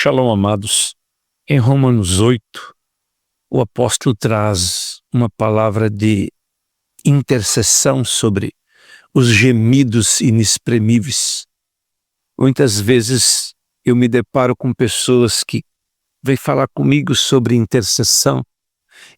Shalom, amados. Em Romanos 8, o apóstolo traz uma palavra de intercessão sobre os gemidos inexprimíveis. Muitas vezes eu me deparo com pessoas que vêm falar comigo sobre intercessão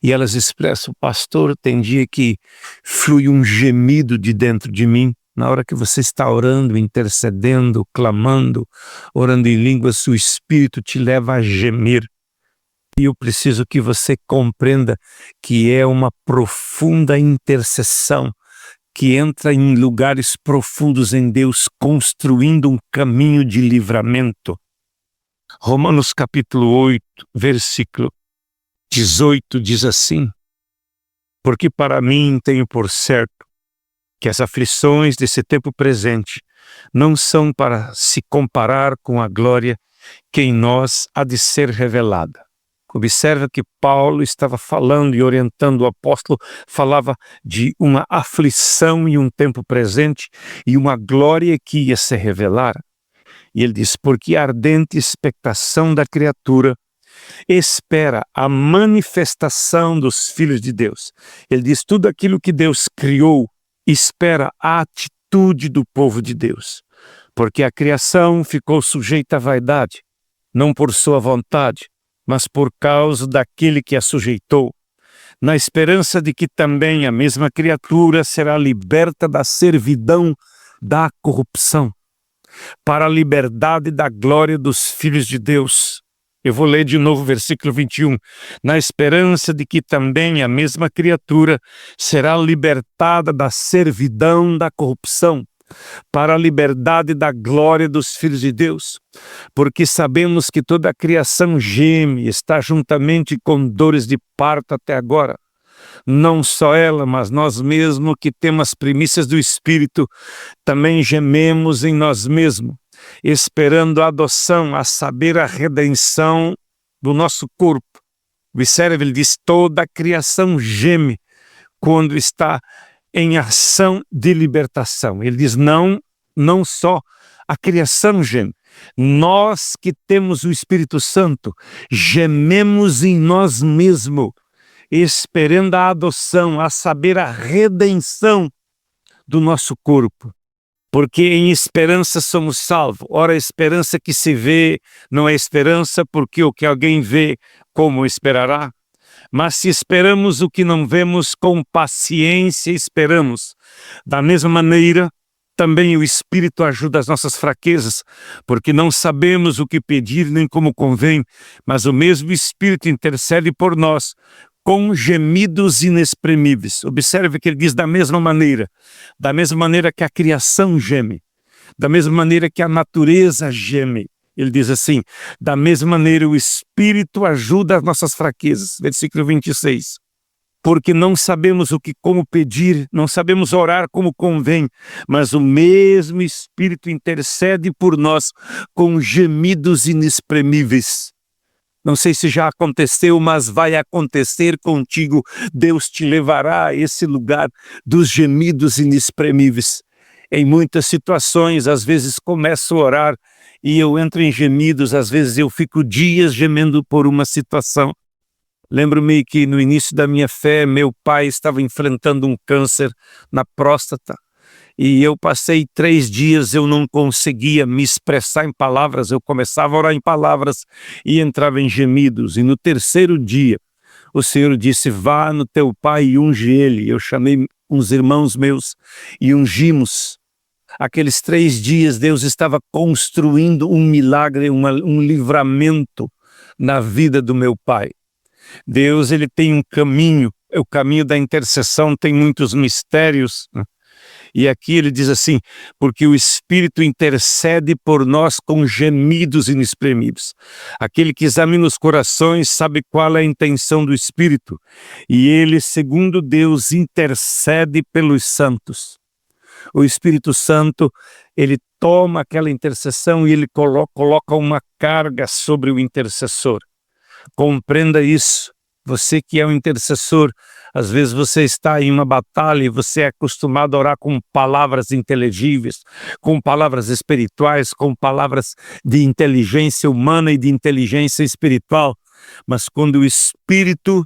e elas expressam: pastor, tem dia que flui um gemido de dentro de mim. Na hora que você está orando, intercedendo, clamando, orando em línguas, o Espírito te leva a gemer. E eu preciso que você compreenda que é uma profunda intercessão que entra em lugares profundos em Deus, construindo um caminho de livramento. Romanos capítulo 8, versículo 18 diz assim: porque para mim tenho por certo que as aflições desse tempo presente não são para se comparar com a glória que em nós há de ser revelada. Observa que Paulo estava falando e orientando o apóstolo, falava de uma aflição em um tempo presente e uma glória que ia se revelar. E ele diz: porque a ardente expectação da criatura espera a manifestação dos filhos de Deus. Ele diz: tudo aquilo que Deus criou espera a atitude do povo de Deus, porque a criação ficou sujeita à vaidade, não por sua vontade, mas por causa daquele que a sujeitou, na esperança de que também a mesma criatura será liberta da servidão da corrupção, para a liberdade da glória dos filhos de Deus. Eu vou ler de novo o versículo 21. Na esperança de que também a mesma criatura será libertada da servidão da corrupção, para a liberdade da glória dos filhos de Deus. Porque sabemos que toda a criação geme, está juntamente com dores de parto até agora. Não só ela, mas nós mesmos que temos as primícias do Espírito, também gememos em nós mesmos, esperando a adoção, a saber, a redenção do nosso corpo. Observe, ele diz: toda a criação geme quando está em ação de libertação. Ele diz: não só a criação geme, nós que temos o Espírito Santo, gememos em nós mesmos, esperando a adoção, a saber, a redenção do nosso corpo. Porque em esperança somos salvos. Ora, a esperança que se vê não é esperança, porque o que alguém vê, como esperará? Mas se esperamos o que não vemos, com paciência esperamos. Da mesma maneira, também o Espírito ajuda as nossas fraquezas, porque não sabemos o que pedir nem como convém, mas o mesmo Espírito intercede por nós, com gemidos inexprimíveis. Observe que ele diz: da mesma maneira que a criação geme, da mesma maneira que a natureza geme. Ele diz assim: da mesma maneira o Espírito ajuda as nossas fraquezas. Versículo 26. Porque não sabemos como pedir, não sabemos orar como convém, mas o mesmo Espírito intercede por nós com gemidos inexprimíveis. Não sei se já aconteceu, mas vai acontecer contigo. Deus te levará a esse lugar dos gemidos inexprimíveis. Em muitas situações, às vezes começo a orar e eu entro em gemidos, às vezes eu fico dias gemendo por uma situação. Lembro-me que no início da minha fé, meu pai estava enfrentando um câncer na próstata. E eu passei 3 dias, eu não conseguia me expressar em palavras, eu começava a orar em palavras e entrava em gemidos. E no 3º dia, o Senhor disse: vá no teu pai e unge ele. Eu chamei uns irmãos meus e ungimos. Aqueles 3 dias, Deus estava construindo um milagre, um livramento na vida do meu pai. Deus, ele tem um caminho, o caminho da intercessão tem muitos mistérios, né? E aqui ele diz assim: porque o Espírito intercede por nós com gemidos inexprimíveis. Aquele que examina os corações sabe qual é a intenção do Espírito, e ele, segundo Deus, intercede pelos santos. O Espírito Santo, ele toma aquela intercessão e ele coloca uma carga sobre o intercessor. Compreenda isso. Você que é um intercessor, Às vezes você está em uma batalha e você é acostumado a orar com palavras inteligíveis, com palavras espirituais, com palavras de inteligência humana e de inteligência espiritual. Mas quando o Espírito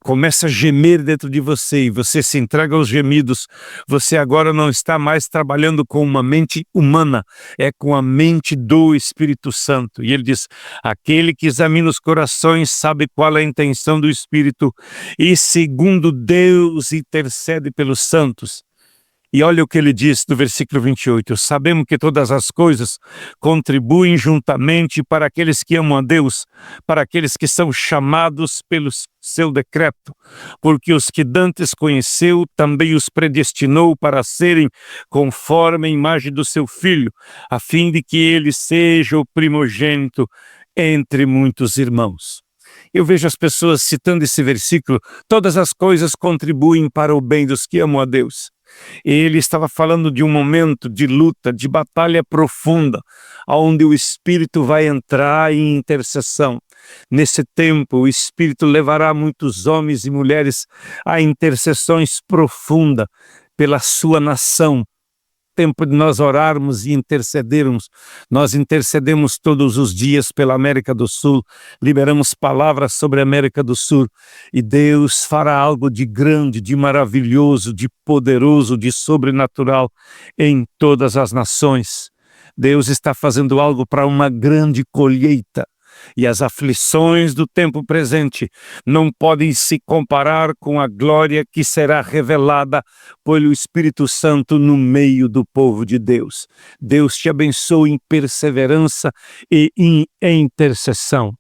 começa a gemer dentro de você e você se entrega aos gemidos, você agora não está mais trabalhando com uma mente humana, é com a mente do Espírito Santo. E ele diz, aquele que examina os corações sabe qual é a intenção do Espírito e segundo Deus intercede pelos santos. E olha o que ele diz no versículo 28, sabemos que todas as coisas contribuem juntamente para aqueles que amam a Deus, para aqueles que são chamados pelo seu decreto, porque os que dantes conheceu, também os predestinou para serem conforme a imagem do seu Filho, a fim de que ele seja o primogênito entre muitos irmãos. Eu vejo as pessoas citando esse versículo, todas as coisas contribuem para o bem dos que amam a Deus. Ele estava falando de um momento de luta, de batalha profunda, onde o Espírito vai entrar em intercessão. Nesse tempo, o Espírito levará muitos homens e mulheres a intercessões profundas pela sua nação. Tempo de nós orarmos e intercedermos. Nós intercedemos todos os dias pela América do Sul, liberamos palavras sobre a América do Sul e Deus fará algo de grande, de maravilhoso, de poderoso, de sobrenatural em todas as nações. Deus está fazendo algo para uma grande colheita. E as aflições do tempo presente não podem se comparar com a glória que será revelada pelo Espírito Santo no meio do povo de Deus. Deus te abençoe em perseverança e em intercessão.